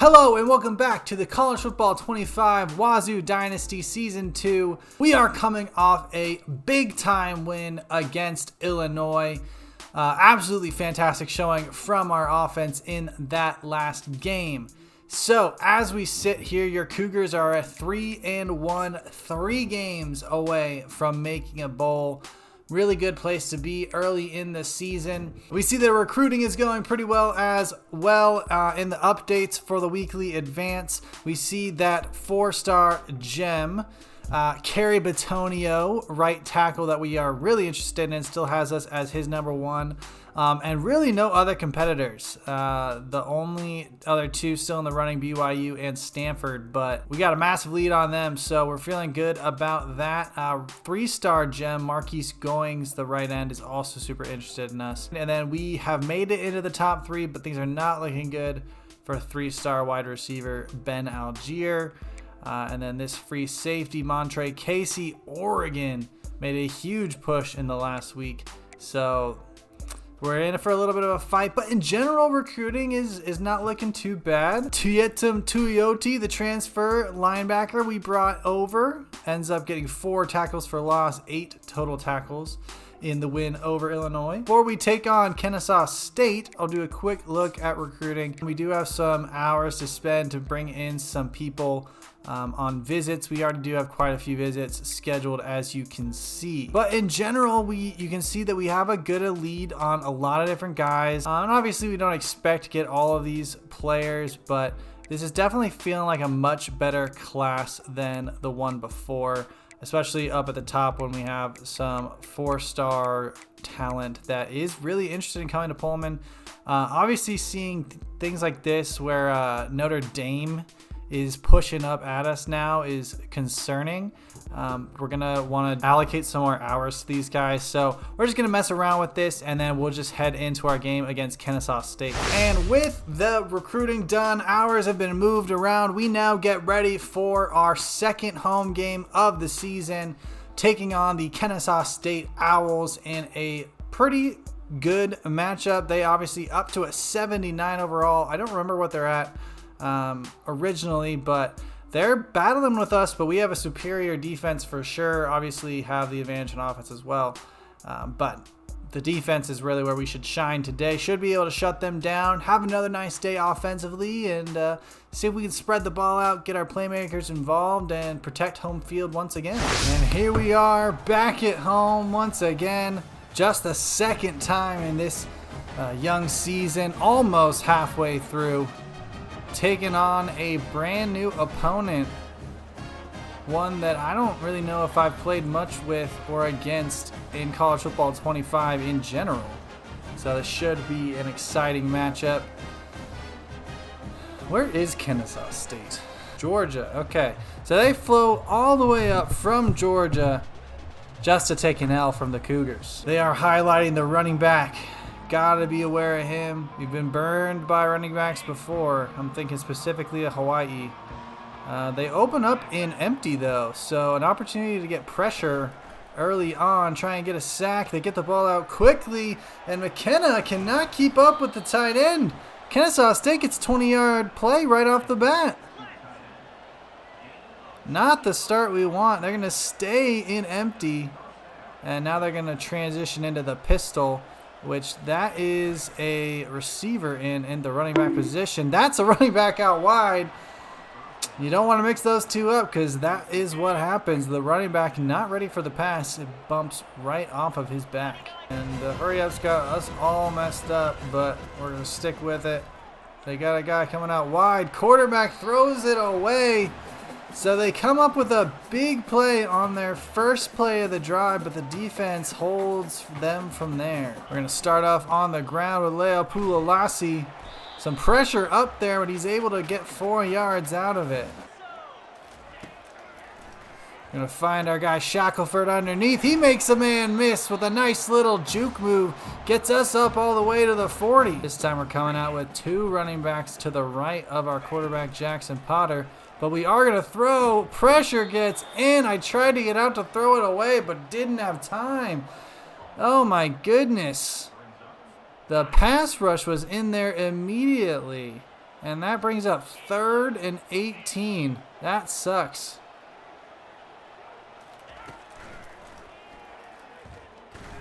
Hello and welcome back to the College Football 25 Wazoo Dynasty Season 2. We are coming off a big time win against Illinois. Absolutely fantastic showing from our offense in that last game. So as we sit here, your Cougars are at 3-1, 3 games away from making a bowl. Really good place to be early in the season. We see that recruiting is going pretty well as well in the updates for the weekly advance. We see that 4-star gem, Kerry Batonio, right tackle that we are really interested in, still has us as his number 1. And really no other competitors. The only other two still in the running, BYU and Stanford, but we got a massive lead on them, so we're feeling good about that. 3-star gem, Marquise Goings, the right end, is also super interested in us. And then we have made it into the top 3, but things are not looking good for 3-star wide receiver Ben Algier. And then this free safety, Montre Casey, Oregon, made a huge push in the last week. So we're in it for a little bit of a fight, but in general, recruiting is not looking too bad. Tuyetum Tuioti, the transfer linebacker we brought over, ends up getting 4 tackles for loss, 8 total tackles in the win over Illinois. Before we take on Kennesaw State, I'll do a quick look at recruiting. We do have some hours to spend to bring in some people on visits. We already do have quite a few visits scheduled, as you can see. But in general, you can see that we have a good lead on a lot of different guys. And obviously, we don't expect to get all of these players, but this is definitely feeling like a much better class than the one before, especially up at the top when we have some 4-star talent that is really interested in coming to Pullman. Obviously, seeing things like this where Notre Dame is pushing up at us now is concerning. We're gonna want to allocate some more hours to these guys, so we're just gonna mess around with this and then we'll just head into our game against Kennesaw State. And with the recruiting done, hours have been moved around. We now get ready for our second home game of the season, taking on the Kennesaw State Owls in a pretty good matchup. They obviously up to a 79 overall. I don't remember what they're at originally, but they're battling with us, but we have a superior defense for sure. Obviously have the advantage in offense as well, but the defense is really where we should shine today. Should be able to shut them down, have another nice day offensively, and see if we can spread the ball out, get our playmakers involved, and protect home field once again. And here we are back at home once again, just the second time in this young season, almost halfway through, taking on a brand new opponent, one that I don't really know if I've played much with or against in College Football 25 in general. So this should be an exciting matchup. Where is Kennesaw State? Georgia. Okay, so they flew all the way up from Georgia just to take an L from the Cougars. They are highlighting the running back. Gotta be aware of him. We've been burned by running backs before. I'm thinking specifically of Hawaii. They open up in empty though, so an opportunity to get pressure early on, try and get a sack. They get the ball out quickly, and McKenna cannot keep up with the tight end. Kennesaw State gets 20-yard play right off the bat. Not the start we want. They're gonna stay in empty, and now they're gonna transition into the pistol, which that is a receiver in the running back position. That's a running back out wide. You don't want to mix those two up because that is what happens. The running back not ready for the pass. It bumps right off of his back. And the hurry-up's got us all messed up, but we're going to stick with it. They got a guy coming out wide. Quarterback throws it away. So they come up with a big play on their first play of the drive, but the defense holds them from there. We're going to start off on the ground with Leo Pulalasi. Some pressure up there, but he's able to get 4 yards out of it. Going to find our guy Shackelford underneath. He makes a man miss with a nice little juke move. Gets us up all the way to the 40. This time we're coming out with 2 running backs to the right of our quarterback Jackson Potter. But we are going to throw. Pressure gets in. I tried to get out to throw it away, but didn't have time. Oh my goodness. The pass rush was in there immediately. And that brings up 3rd and 18. That sucks.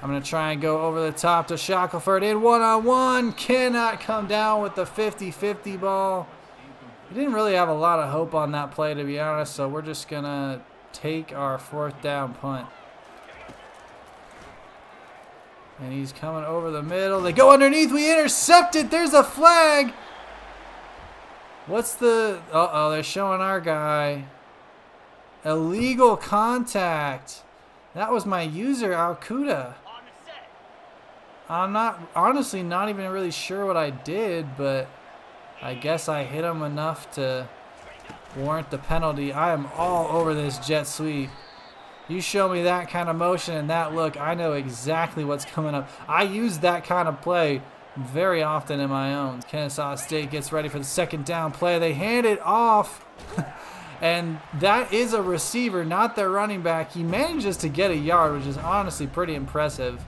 I'm going to try and go over the top to Shackelford in one-on-one. Cannot come down with the 50-50 ball. We didn't really have a lot of hope on that play, to be honest, so we're just going to take our 4th down punt. And he's coming over the middle. They go underneath. We intercept it. There's a flag. What's the... Uh-oh, they're showing our guy. Illegal contact. That was my user, Alcuda. I'm honestly not even really sure what I did, but I guess I hit him enough to warrant the penalty. I am all over this jet sweep. You show me that kind of motion and that look, I know exactly what's coming up. I use that kind of play very often in my own. Kennesaw State gets ready for the 2nd down play. They hand it off. And that is a receiver, not their running back. He manages to get a yard, which is honestly pretty impressive,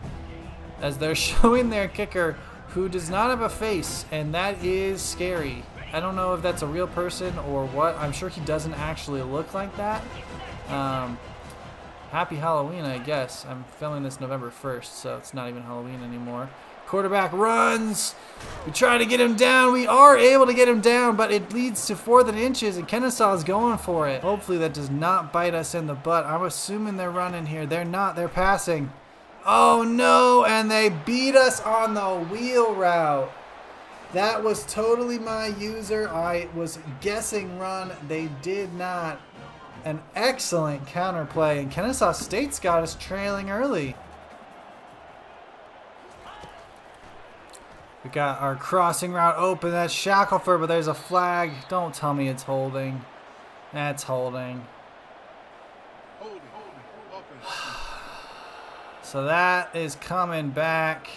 as they're showing their kicker, who does not have a face, and that is scary. I don't know if that's a real person or what. I'm sure he doesn't actually look like that. Happy Halloween, I guess. I'm filming this November 1st, so it's not even Halloween anymore. Quarterback runs. We try to get him down. We are able to get him down, but it leads to 4th and inches, and Kennesaw is going for it. Hopefully that does not bite us in the butt. I'm assuming they're running here. They're not. They're passing. Oh, no, and they beat us on the wheel route. That was totally my user. I was guessing run. They did not. An excellent counterplay, and Kennesaw State's got us trailing early. We got our crossing route open. That's Shackelford, but there's a flag. Don't tell me it's holding. That's holding. So that is coming back.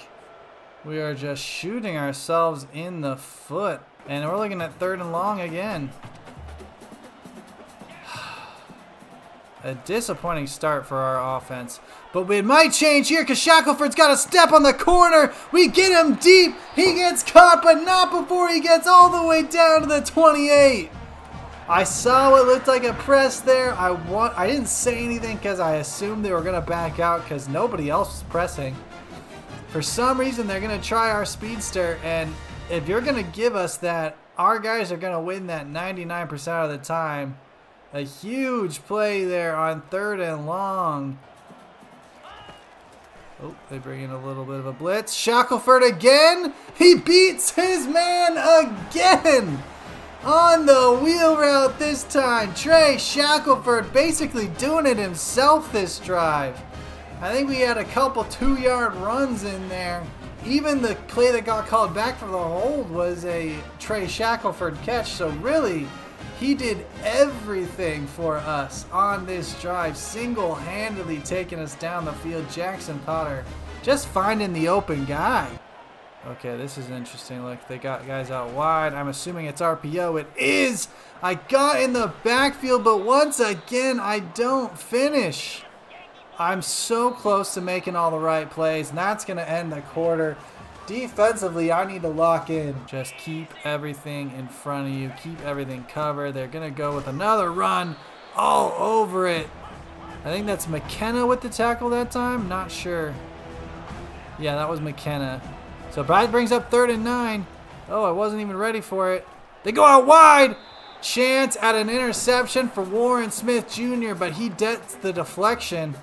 We are just shooting ourselves in the foot. And we're looking at 3rd and long again. A disappointing start for our offense. But it might change here because Shackelford's got a step on the corner. We get him deep. He gets caught, but not before he gets all the way down to the 28. I saw what looked like a press there. I didn't say anything because I assumed they were going to back out because nobody else was pressing. For some reason, they're going to try our speedster, and if you're going to give us that, our guys are going to win that 99% of the time. A huge play there on 3rd and long. Oh, they bring in a little bit of a blitz. Shackelford again. He beats his man again. On the wheel route this time. Trey Shackelford basically doing it himself this drive. I think we had a couple 2-yard runs in there. Even the play that got called back for the hold was a Trey Shackelford catch. So really, he did everything for us on this drive, single-handedly taking us down the field. Jackson Potter just finding the open guy. Okay, this is interesting. Look, they got guys out wide. I'm assuming it's RPO. It is. I got in the backfield, but once again, I don't finish. I'm so close to making all the right plays, and that's going to end the quarter. Defensively, I need to lock in. Just keep everything in front of you. Keep everything covered. They're going to go with another run all over it. I think that's McKenna with the tackle that time. Not sure. Yeah, that was McKenna. So Brad brings up 3rd and 9. Oh, I wasn't even ready for it. They go out wide. Chance at an interception for Warren Smith Jr., but he gets the deflection.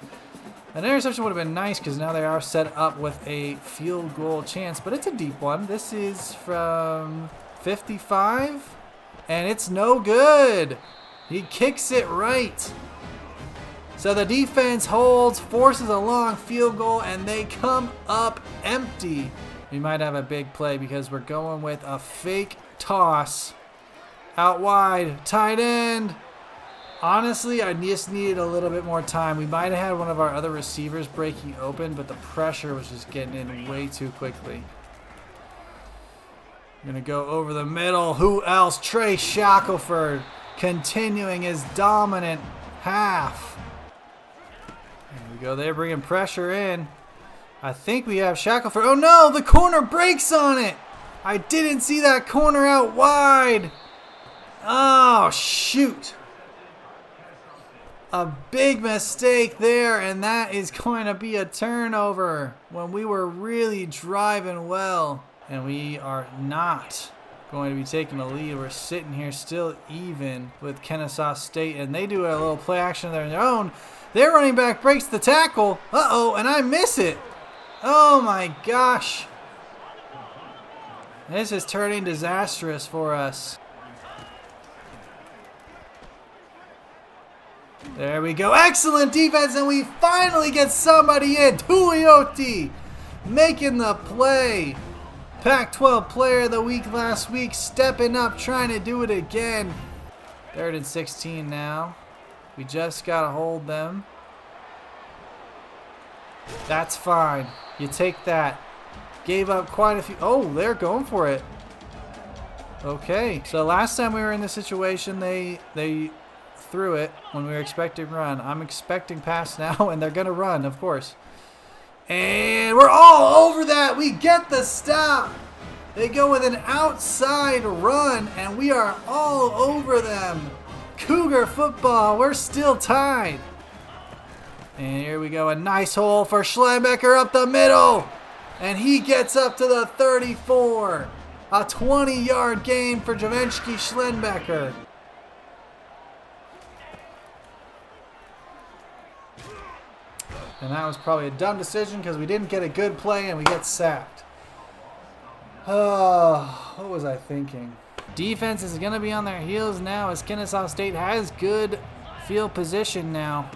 An interception would have been nice because now they are set up with a field goal chance, but it's a deep one. This is from 55, and it's no good. He kicks it right. So the defense holds, forces a long field goal, and they come up empty. We might have a big play because we're going with a fake toss out wide, tight end. Honestly, I just needed a little bit more time. We might have had one of our other receivers breaking open, but the pressure was just getting in way too quickly. Going to go over the middle. Who else? Trey Shackelford continuing his dominant half. There we go. They're bringing pressure in. I think we have Shackelford. Oh no, the corner breaks on it. I didn't see that corner out wide. Oh, shoot. A big mistake there, and that is going to be a turnover when we were really driving well. And we are not going to be taking the lead. We're sitting here still even with Kennesaw State, and they do a little play action of their own. Their running back breaks the tackle. Uh-oh, and I miss it. Oh my gosh. This is turning disastrous for us. There we go. Excellent defense, and we finally get somebody in. Tuioti making the play. Pac-12 Player of the Week last week, stepping up, trying to do it again. 3rd and 16 now. We just got to hold them. That's fine. You take that. Gave up quite a few. Oh, they're going for it. Okay. So last time we were in this situation, they threw it when we were expecting run. I'm expecting pass now, and they're going to run, of course. And we're all over that. We get the stop. They go with an outside run, and we are all over them. Cougar football. We're still tied. And here we go. A nice hole for Schlembecker up the middle. And he gets up to the 34. A 20-yard gain for Javenski Schlembecker. And that was probably a dumb decision because we didn't get a good play and we get sacked. Oh, what was I thinking? Defense is going to be on their heels now as Kennesaw State has good field position now.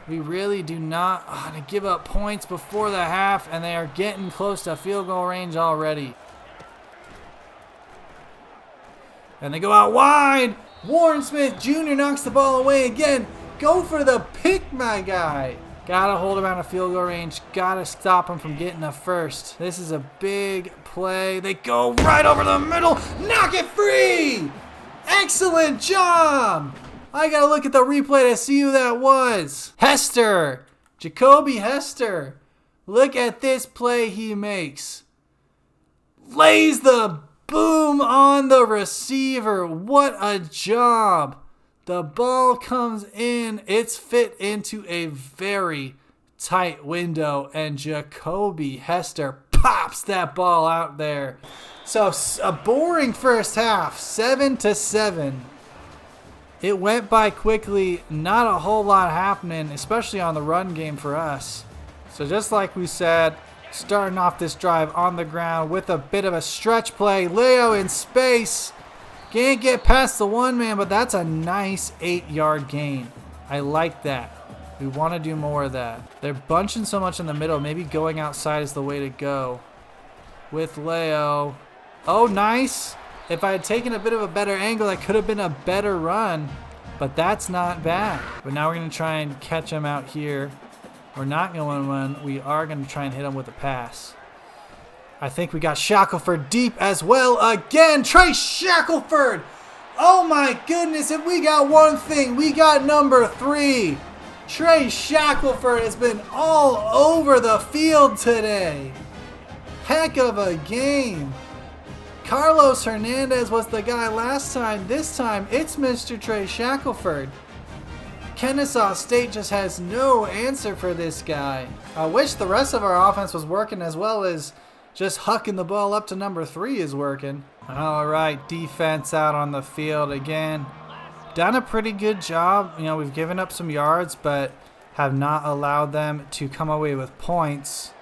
We really do not want to give up points before the half, and they are getting close to field goal range already. And they go out wide. Warren Smith Jr. knocks the ball away again. Go for the pick, my guy. Gotta hold him out of field goal range. Gotta stop him from getting a first. This is a big play. They go right over the middle. Knock it free. Excellent job. I gotta look at the replay to see who that was. Hester. Jacoby Hester. Look at this play he makes. Lays the boom on the receiver. What a job. The ball comes in. It's fit into a very tight window, and Jacoby Hester pops that ball out there. So a boring first half, 7-7. It went by quickly. Not a whole lot happening, especially on the run game for us. So just like we said, starting off this drive on the ground with a bit of a stretch play. Leo in space. Can't get past the one man, but that's a nice 8-yard gain. I like that. We want to do more of that. They're bunching so much in the middle. Maybe going outside is the way to go. With Leo. Oh, nice. If I had taken a bit of a better angle, that could have been a better run. But that's not bad. But now we're going to try and catch him out here. We're not going to run. We are going to try and hit him with a pass. I think we got Shackelford deep as well again. Trey Shackelford. Oh my goodness. If we got one thing, we got number 3. Trey Shackelford has been all over the field today. Heck of a game. Carlos Hernandez was the guy last time. This time, it's Mr. Trey Shackelford. Kennesaw State just has no answer for this guy. I wish the rest of our offense was working as well as just hucking the ball up to number 3 is working. All right, defense out on the field again. Done a pretty good job. You know, we've given up some yards, but have not allowed them to come away with points.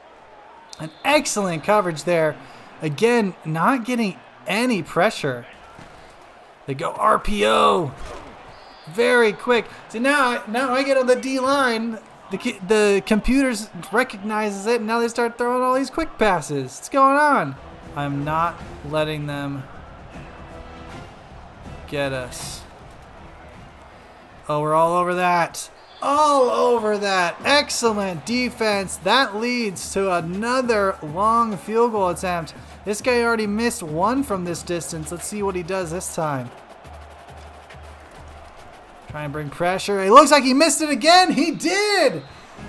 An excellent coverage there. Again, not getting any pressure. They go RPO. Very quick. So now I get on the D-line. The computers recognizes it, and now they start throwing all these quick passes. What's going on? I'm not letting them get us. Oh, we're all over that. All over that. Excellent defense. That leads to another long field goal attempt. This guy already missed one from this distance. Let's see what he does this time. Try and bring pressure. It looks like he missed it again. He did.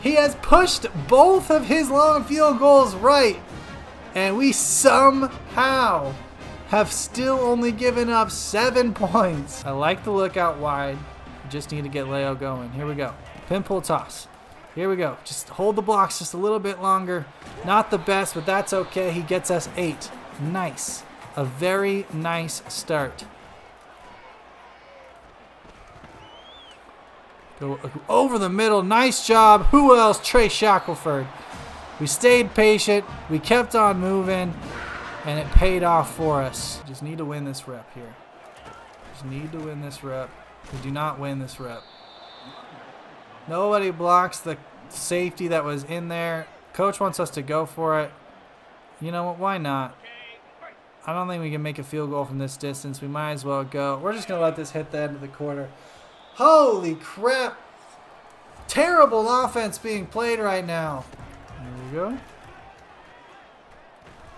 He has pushed both of his long field goals right. And we somehow How? Have still only given up 7 points. I like the look out wide. We just need to get Leo going. Here we go. Pin pull toss. Here we go. Just hold the blocks just a little bit longer. Not the best, but that's okay. He gets us 8. Nice. A very nice start. Go over the middle. Nice job. Who else? Trey Shackelford. We stayed patient. We kept on moving. And it paid off for us. Just need to win this rep here. Just need to win this rep. We do not win this rep. Nobody blocks the safety that was in there. Coach wants us to go for it. You know what? Why not? I don't think we can make a field goal from this distance. We might as well go. We're just going to let this hit the end of the quarter. Holy crap. Terrible offense being played right now. There we go.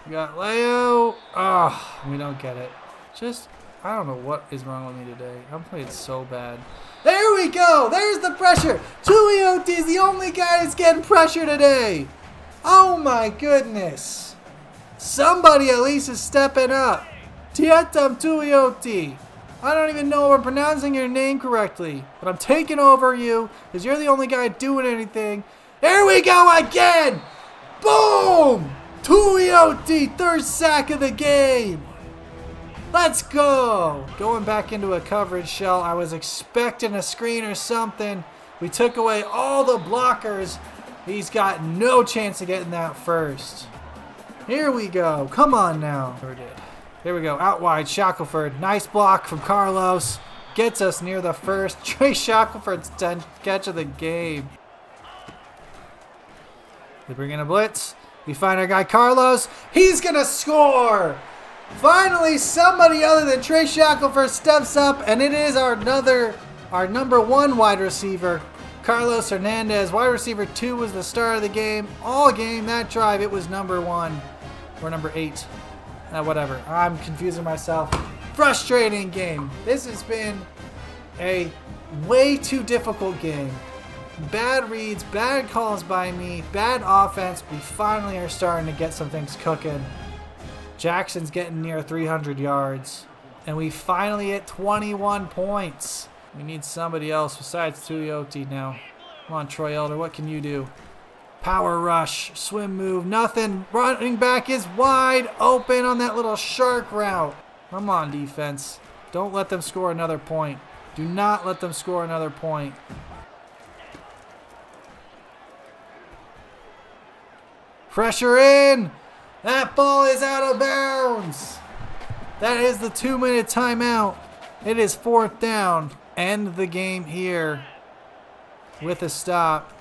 We got Leo. Oh, we don't get it. Just, I don't know what is wrong with me today. I'm playing so bad. There we go. There's the pressure. Tuioti is the only guy that's getting pressure today. Oh my goodness. Somebody at least is stepping up. Tietam Tuioti. I don't even know if I'm pronouncing your name correctly, but I'm taking over you because you're the only guy doing anything. There we go again. Boom. Tuioti, third sack of the game. Let's go. Going back into a coverage shell. I was expecting a screen or something. We took away all the blockers. He's got no chance of getting that first. Here we go. Come on now. Here we go. Out wide. Shackelford. Nice block from Carlos. Gets us near the first. Trey Shackelford's 10th catch of the game. They bring in a blitz. We find our guy Carlos. He's going to score. Finally, somebody other than Trey Shackelford steps up, and it is our number 1 wide receiver, Carlos Hernandez. Wide receiver 2 was the star of the game. All game, that drive, it was number 1 or number 8. Whatever. I'm confusing myself. Frustrating game. This has been a way too difficult game. Bad reads, bad calls by me, bad offense. We finally are starting to get some things cooking. Jackson's getting near 300 yards. And we finally hit 21 points. We need somebody else besides Tuioti now. Come on, Troy Elder, what can you do? Power rush, swim move, nothing. Running back is wide open on that little shark route. Come on, defense. Don't let them score another point. Do not let them score another point. Pressure in. That ball is out of bounds. That is the 2-minute timeout. It is 4th down. End the game here with a stop.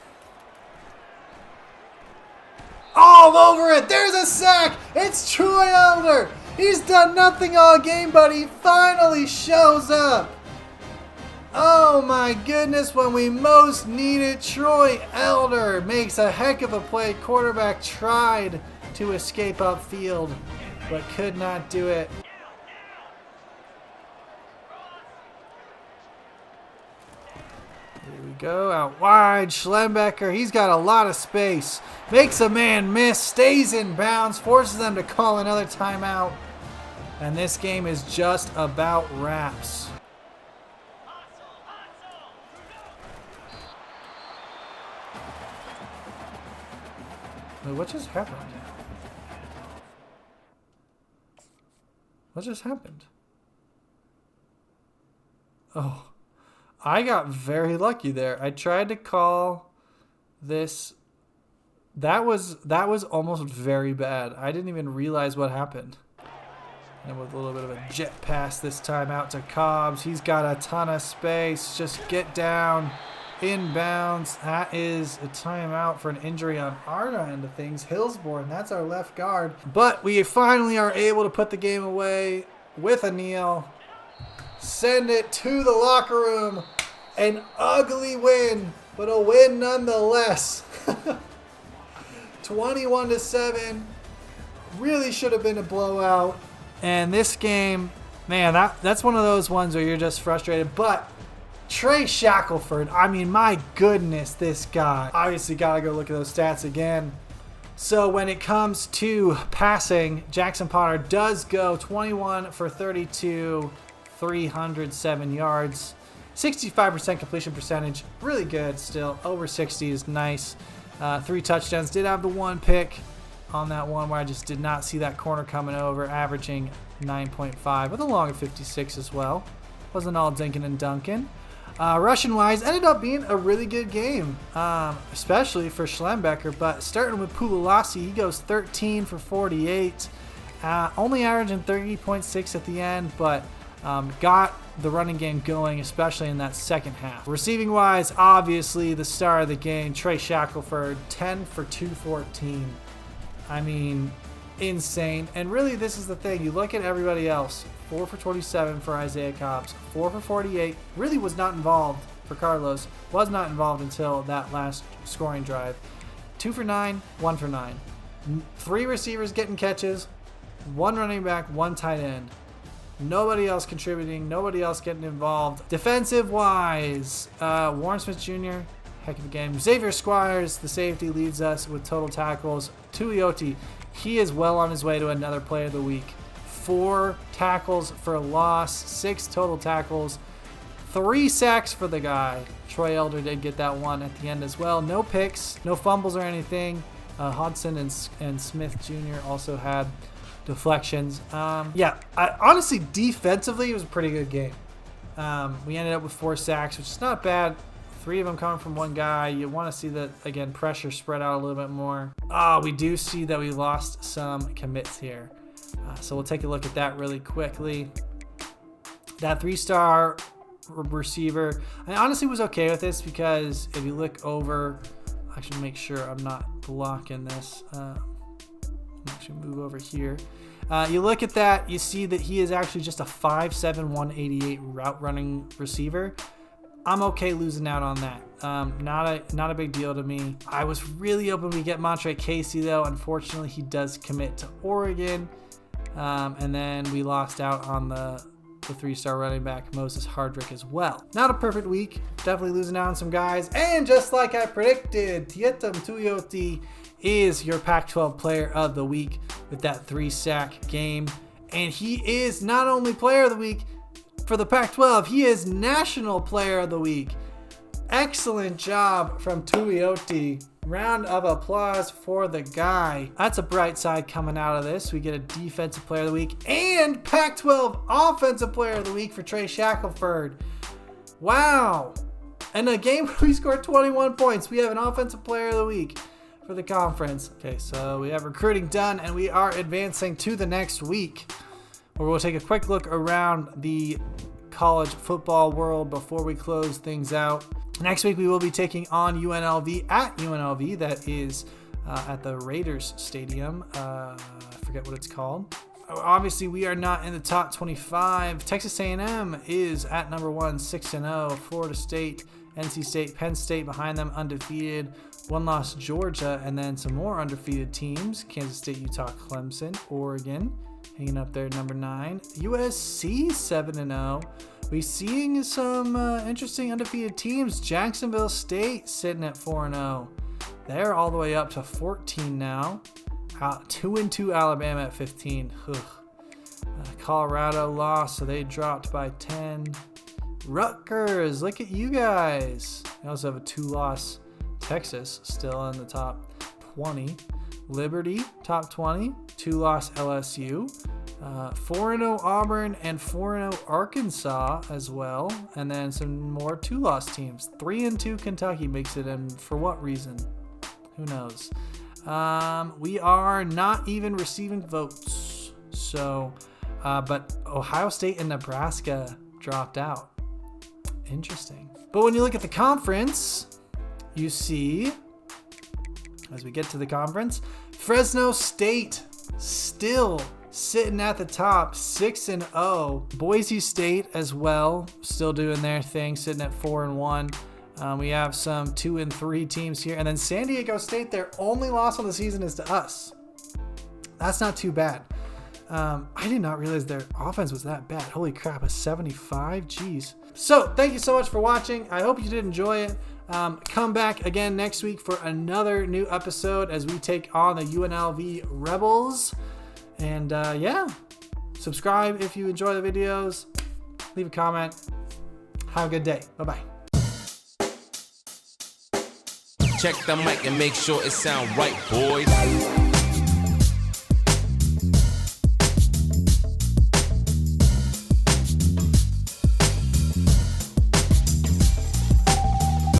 All over it. There's a sack. It's Troy Elder. He's done nothing all game, but he finally shows up. Oh my goodness, when we most need it, Troy Elder makes a heck of a play. Quarterback tried to escape upfield, but could not do it. Here we go, out wide, Schlembecker, he's got a lot of space. Makes a man miss, stays in bounds, forces them to call another timeout. And this game is just about wraps. Wait, what just happened? What just happened? Oh, I got very lucky there. I tried to call this. That was almost very bad. I didn't even realize what happened. And with a little bit of a jet pass this time out to Cobbs. He's got a ton of space. Just get down. Inbounds. That is a timeout for an injury on our end of things. Hillsborne, that's our left guard. But we finally are able to put the game away with a kneel. Send it to the locker room. An ugly win, but a win nonetheless. 21-7. Really should have been a blowout. And this game, man, that's one of those ones where you're just frustrated. But Trey Shackelford, I mean, my goodness, this guy. Obviously, got to go look at those stats again. So when it comes to passing, Jackson Potter does go 21 for 32, 307 yards, 65% completion percentage, really good still. Over 60 is nice. 3 touchdowns. Did have the 1 pick on that one where I just did not see that corner coming over, averaging 9.5 with a long of 56 as well. Wasn't all dinking and dunking. Russian-wise, ended up being a really good game, especially for Schlembecker. But starting with Pulalasi, he goes 13 for 48, only averaging 30.6 at the end, but got the running game going, especially in that second half. Receiving-wise, obviously the star of the game, Trey Shackelford, 10 for 214. I mean, insane. And really, this is the thing. You look at everybody else. 4 for 27 for Isaiah Cobbs. 4 for 48. Really was not involved for Carlos. Was not involved until that last scoring drive. 2 for 9. 1 for 9. 3 receivers getting catches. 1 running back. 1 tight end. Nobody else contributing. Nobody else getting involved. Defensive-wise, Warren Smith Jr., heck of a game. Xavier Squires, the safety, leads us with total tackles. Tuioti, he is well on his way to another Player of the Week. 4 tackles for loss, 6 total tackles, 3 sacks for the guy. Troy Elder did get that one at the end as well. No picks, no fumbles or anything. Hodson and Smith Jr. also had deflections. Honestly, defensively, it was a pretty good game. We ended up with 4 sacks, which is not bad. 3 of them coming from one guy. You want to see that, again, pressure spread out a little bit more. We do see that we lost some commits here. So we'll take a look at that really quickly. That 3-star receiver, I honestly was okay with this because if you look over, I should make sure I'm not blocking this. Actually move over here. You look at that, you see that he is actually just a 5'7", 188 route running receiver. I'm okay losing out on that. Not a big deal to me. I was really hoping we get Montre Casey though. Unfortunately, he does commit to Oregon. And then we lost out on the 3-star running back, Moses Hardrick, as well. Not a perfect week. Definitely losing out on some guys. And just like I predicted, Tietam Tuioti is your Pac-12 Player of the Week with that 3-sack game. And he is not only Player of the Week for the Pac-12, he is National Player of the Week. Excellent job from Tuioti. Round of applause for the guy. That's a bright side coming out of this. We get a Defensive Player of the Week and Pac-12 Offensive Player of the Week for Trey Shackelford. Wow. And a game where we scored 21 points. We have an Offensive Player of the Week for the conference. Okay, so we have recruiting done, and we are advancing to the next week, where we'll take a quick look around the college football world before we close things out. Next week, we will be taking on UNLV at UNLV. That is at the Raiders Stadium. I forget what it's called. Obviously, we are not in the top 25. Texas A&M is at number 1, 6-0. Florida State, NC State, Penn State behind them, undefeated. 1 loss, Georgia, and then some more undefeated teams. Kansas State, Utah, Clemson, Oregon, hanging up there at number 9. USC, 7-0. We're seeing some interesting undefeated teams. Jacksonville State sitting at 4-0. They're all the way up to 14 now. 2-2 Alabama at 15. Colorado lost, so they dropped by 10. Rutgers, look at you guys. We also have a 2-loss Texas still in the top 20. Liberty, top 20. 2-loss LSU. 4-0 Auburn and 4-0 Arkansas as well. And then some more 2-loss teams. 3-2 Kentucky makes it in. For what reason? Who knows? We are not even receiving votes. So, but Ohio State and Nebraska dropped out. Interesting. But when you look at the conference, you see, as we get to the conference, Fresno State still sitting at the top, 6-0. Boise State as well, still doing their thing, sitting at 4-1. We have some 2-3 teams here. And then San Diego State, their only loss on the season is to us. That's not too bad. I did not realize their offense was that bad. Holy crap, a 75? Jeez. So, thank you so much for watching. I hope you did enjoy it. Come back again next week for another new episode as we take on the UNLV Rebels. And yeah, subscribe if you enjoy the videos. Leave a comment. Have a good day. Bye-bye. Check the mic and make sure it sound right, boys.